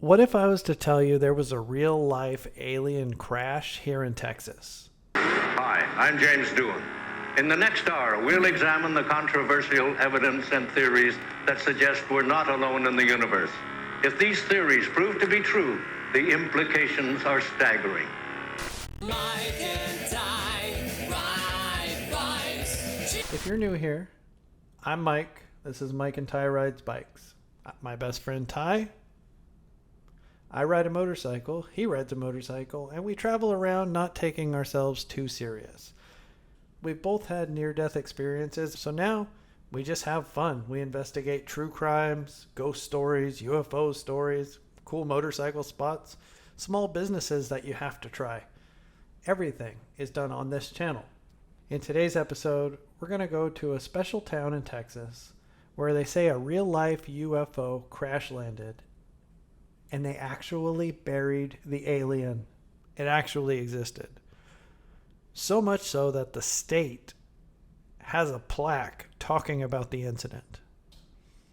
What if I was to tell you there was a real-life alien crash here in Texas? Hi, I'm James Doohan. In the next hour, we'll examine the controversial evidence and theories that suggest we're not alone in the universe. If these theories prove to be true, the implications are staggering. Mike and Ty ride bikes. If you're new here, I'm Mike. This is Mike and Ty Rides Bikes. My best friend Ty, I ride a motorcycle, he rides a motorcycle, and we travel around not taking ourselves too serious. We've both had near-death experiences, so now we just have fun. We investigate true crimes, ghost stories, UFO stories, cool motorcycle spots, small businesses that you have to try. Everything is done on this channel. In today's episode, we're going to go to a special town in Texas where they say a real-life UFO crash landed and they actually buried the alien. It actually existed. So much so that the state has a plaque talking about the incident.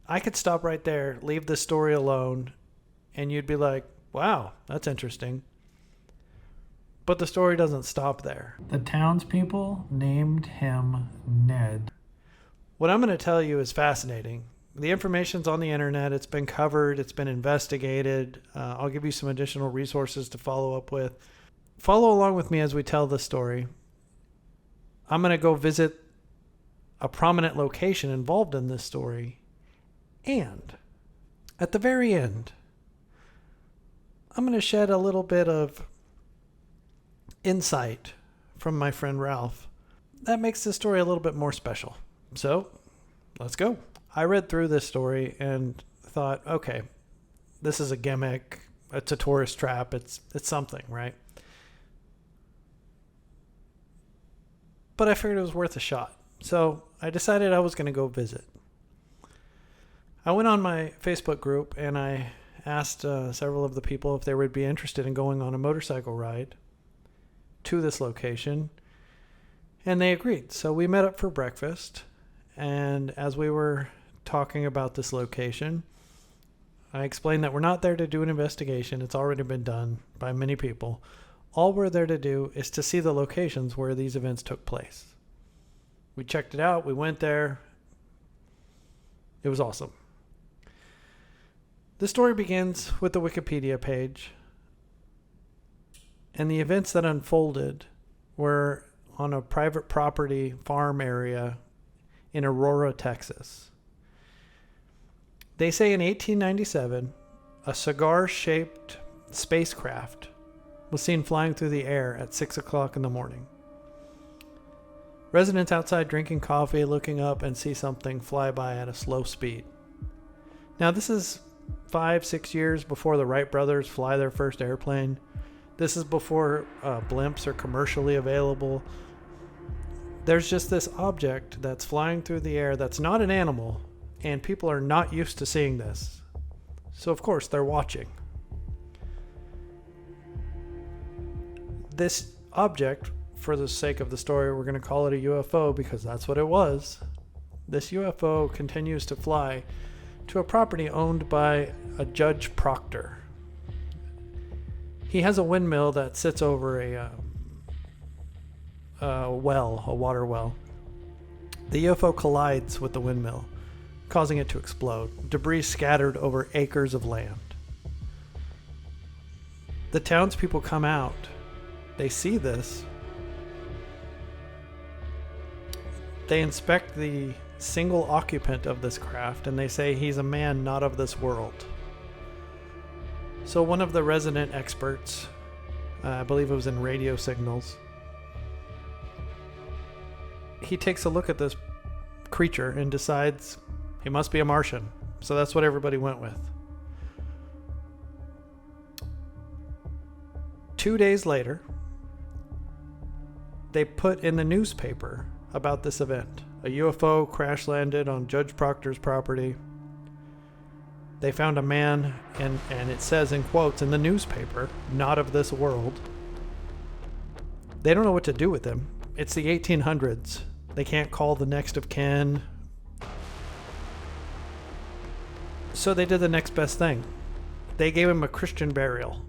I could stop right there, leave the story alone, and you'd be like, wow, that's interesting. But the story doesn't stop there. The townspeople named him Ned. What I'm going to tell you is fascinating. The information's on the internet. It's been covered. It's been investigated. I'll give you some additional resources to follow up with. Follow along with me as we tell the story. I'm going to go visit a prominent location involved in this story. And at the very end, I'm going to shed a little bit of insight from my friend Ralph. That makes this story a little bit more special. So, let's go. I read through this story and thought, okay, this is a gimmick. It's a tourist trap. It's something, right? But I figured it was worth a shot. So I decided I was going to go visit. I went on my Facebook group and I asked several of the people if they would be interested in going on a motorcycle ride to this location. And they agreed. So we met up for breakfast. And as we were talking about this location, I explained that we're not there to do an investigation. It's already been done by many people. All we're there to do is to see the locations where these events took place. We checked it out. We went there. It was awesome. The story begins with the Wikipedia page. And the events that unfolded were on a private property farm area in Aurora, Texas. They say in 1897, a cigar-shaped spacecraft was seen flying through the air at 6 o'clock in the morning. Residents outside drinking coffee, looking up and see something fly by at a slow speed. Now this is 5-6 years before the Wright brothers fly their first airplane. This is before blimps are commercially available. There's just this object that's flying through the air that's not an animal, and people are not used to seeing this. So of course they're watching. This object, for the sake of the story, we're going to call it a UFO because that's what it was. This UFO continues to fly to a property owned by a Judge Proctor. He has a windmill that sits over a water well. The UFO collides with the windmill, causing it to explode. Debris scattered over acres of land. The townspeople come out. They see this. They inspect the single occupant of this craft and they say he's a man not of this world. So one of the resident experts, I believe it was in radio signals, he takes a look at this creature and decides he must be a Martian. So that's what everybody went with. 2 days later, they put in the newspaper about this event. A UFO crash landed on Judge Proctor's property. They found a man, and it says in quotes in the newspaper, not of this world. They don't know what to do with him. It's the 1800s. They can't call the next of kin. So they did the next best thing. They gave him a Christian burial.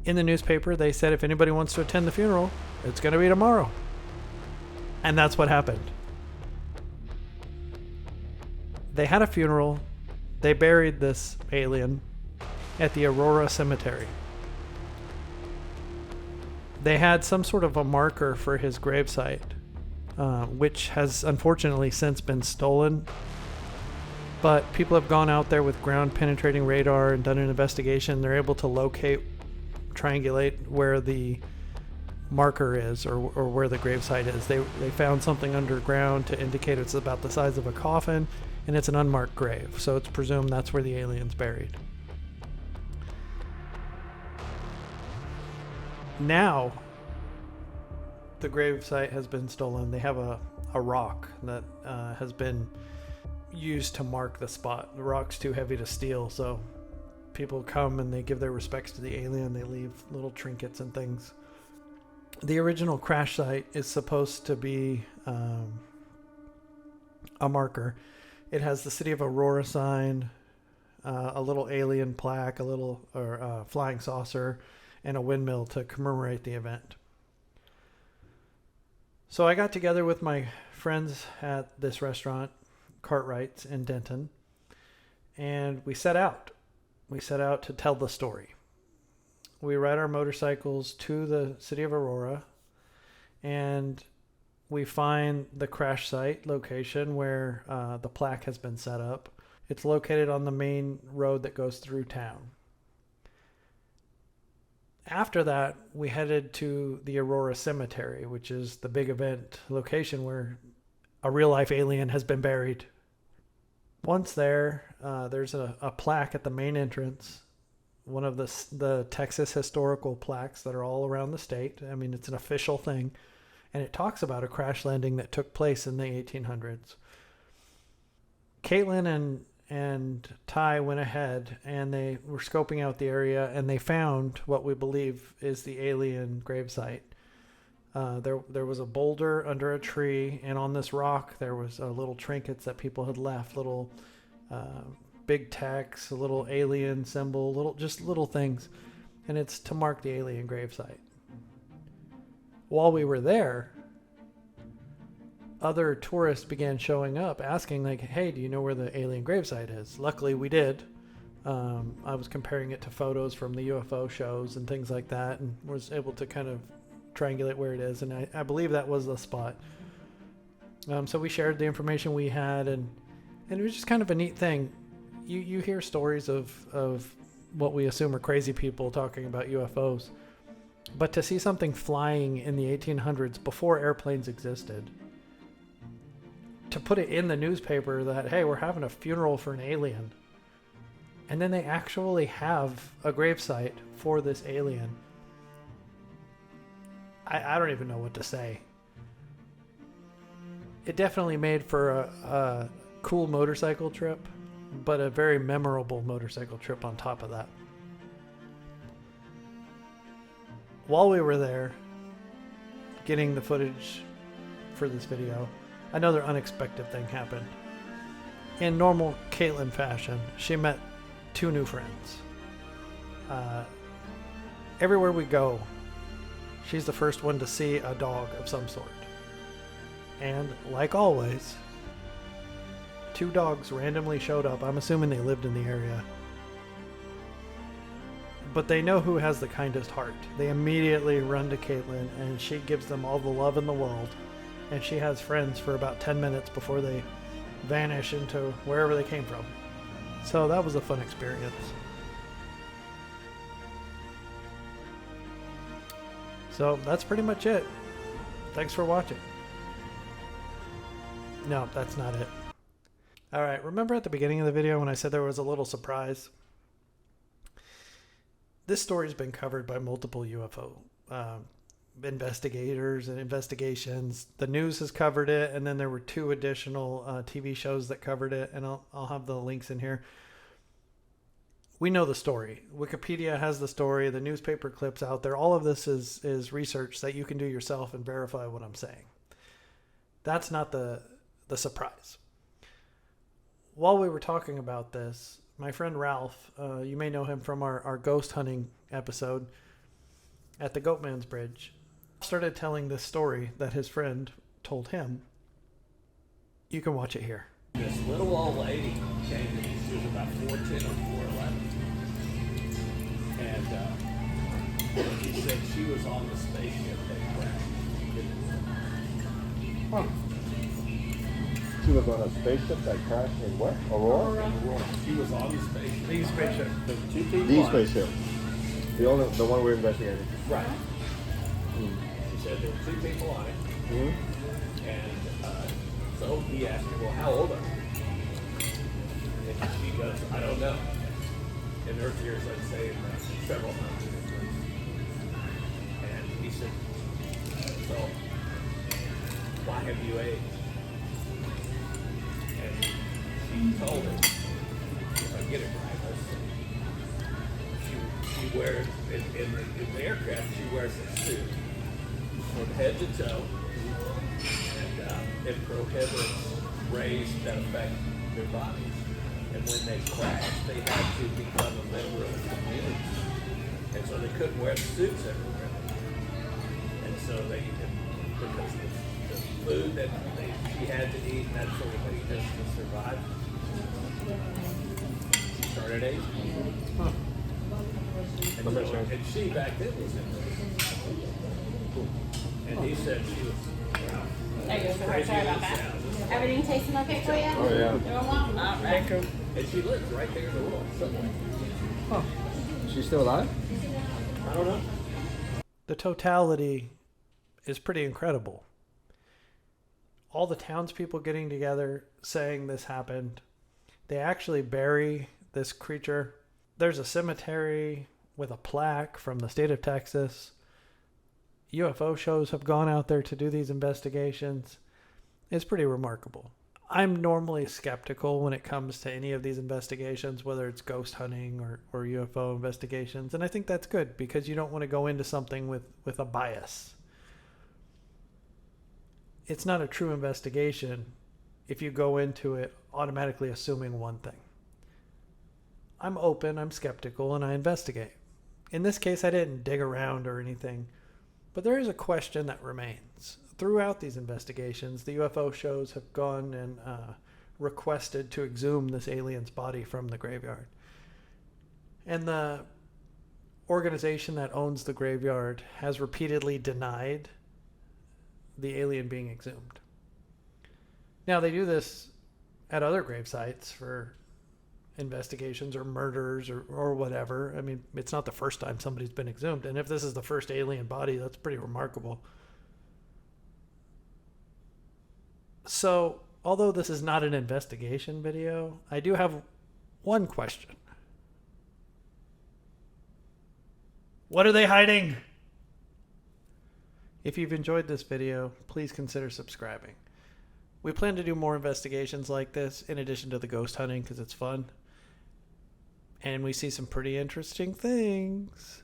In the newspaper, they said if anybody wants to attend the funeral, it's going to be tomorrow. And that's what happened. They had a funeral. They buried this alien at the Aurora Cemetery. They had some sort of a marker for his gravesite, which has unfortunately since been stolen. But people have gone out there with ground penetrating radar and done an investigation. They're able to triangulate where the marker is, or where the gravesite is. They found something underground to indicate it's about the size of a coffin, and it's an unmarked grave. So it's presumed that's where the alien's buried. Now, the gravesite has been stolen. They have a rock that has been used to mark the spot. The rock's too heavy to steal, so people come and they give their respects to the alien. They leave little trinkets and things. The original crash site is supposed to be a marker. It has the City of Aurora sign, a little alien plaque, a flying saucer, and a windmill to commemorate the event. So I got together with my friends at this restaurant, Cartwright's in Denton, and we set out. We set out to tell the story. We ride our motorcycles to the City of Aurora, and we find the crash site location where the plaque has been set up. It's located on the main road that goes through town. After that, we headed to the Aurora Cemetery, which is the big event location where a real-life alien has been buried. Once there, there's a plaque at the main entrance, one of the Texas historical plaques that are all around the state. I mean, it's an official thing, and it talks about a crash landing that took place in the 1800s. Caitlin and Ty went ahead, and they were scoping out the area, and they found what we believe is the alien gravesite. There was a boulder under a tree, and on this rock there was little trinkets that people had left, little big text, a little alien symbol, little things, and it's to mark the alien gravesite. While we were there, other tourists began showing up asking, like, hey, do you know where the alien gravesite is? Luckily we did. I was comparing it to photos from the UFO shows and things like that, and was able to kind of triangulate where it is, and I believe that was the spot. So we shared the information we had, and it was just kind of a neat thing. You hear stories of what we assume are crazy people talking about UFOs, but to see something flying in the 1800s before airplanes existed, to put it in the newspaper that, hey, we're having a funeral for an alien, and then they actually have a gravesite for this alien. I don't even know what to say. It definitely made for a cool motorcycle trip, but a very memorable motorcycle trip on top of that. While we were there getting the footage for this video, another unexpected thing happened. In normal Caitlin fashion, she met 2 new friends. Everywhere we go, she's the first one to see a dog of some sort. And like always, 2 dogs randomly showed up. I'm assuming they lived in the area. But they know who has the kindest heart. They immediately run to Caitlin, and she gives them all the love in the world. And she has friends for about 10 minutes before they vanish into wherever they came from. So that was a fun experience. So that's pretty much it. Thanks for watching. No, that's not it. Alright, remember at the beginning of the video when I said there was a little surprise? This story's been covered by multiple UFO investigators and investigations. The news has covered it, and then there were 2 additional TV shows that covered it, and I'll have the links in here. We know the story. Wikipedia has the story, the newspaper clips out there. All of this is research that you can do yourself and verify what I'm saying. That's not the surprise. While we were talking about this, My friend Ralph, you may know him from our ghost hunting episode at the Goatman's Bridge, started telling this story that his friend told him. You can watch it here. This little old lady came to me. She was about 4'10" or 4'11", and she said she was on the spaceship that crashed. She was on a spaceship that crashed in what? Aurora? She was on the spaceship. The spaceship. The spaceship. The one we're investigating. Right. She said there were 2 people on it, and so he asked her, "Well, how old are you?" And she goes, "I don't know." In Earth years, I'd say several hundred at least. And he said, "So, why have you aged?" And she told him, if I get it right, let's see. She wears, in the aircraft, she wears a suit from head to toe, and it prohibits rays that affect their bodies. And when they crash, they had to become a member of the community. And so they couldn't wear suits everywhere. And so they, because the food that she had to eat and that sort of thing just to survive, she started aging. And she back then was in there. And he said she was, Sorry about that. Everything tasting okay for you? Oh, yeah. Doing well? All right. and she lives right there in the world somewhere. She's still alive? I don't know. The totality is pretty incredible. All the townspeople getting together saying this happened. They actually bury this creature. There's a cemetery with a plaque from the state of Texas. UFO shows have gone out there to do these investigations. It's pretty remarkable. I'm normally skeptical when it comes to any of these investigations, whether it's ghost hunting or UFO investigations. And I think that's good because you don't want to go into something with a bias. It's not a true investigation if you go into it automatically assuming one thing. I'm open, I'm skeptical, and I investigate. In this case, I didn't dig around or anything, but there is a question that remains. Throughout these investigations, the UFO shows have gone and requested to exhume this alien's body from the graveyard. And the organization that owns the graveyard has repeatedly denied the alien being exhumed. Now, they do this at other grave sites for investigations or murders or whatever. I mean, it's not the first time somebody's been exhumed. And if this is the first alien body, that's pretty remarkable. So, although this is not an investigation video, I do have one question. What are they hiding? If you've enjoyed this video, please consider subscribing. We plan to do more investigations like this in addition to the ghost hunting because it's fun. And we see some pretty interesting things.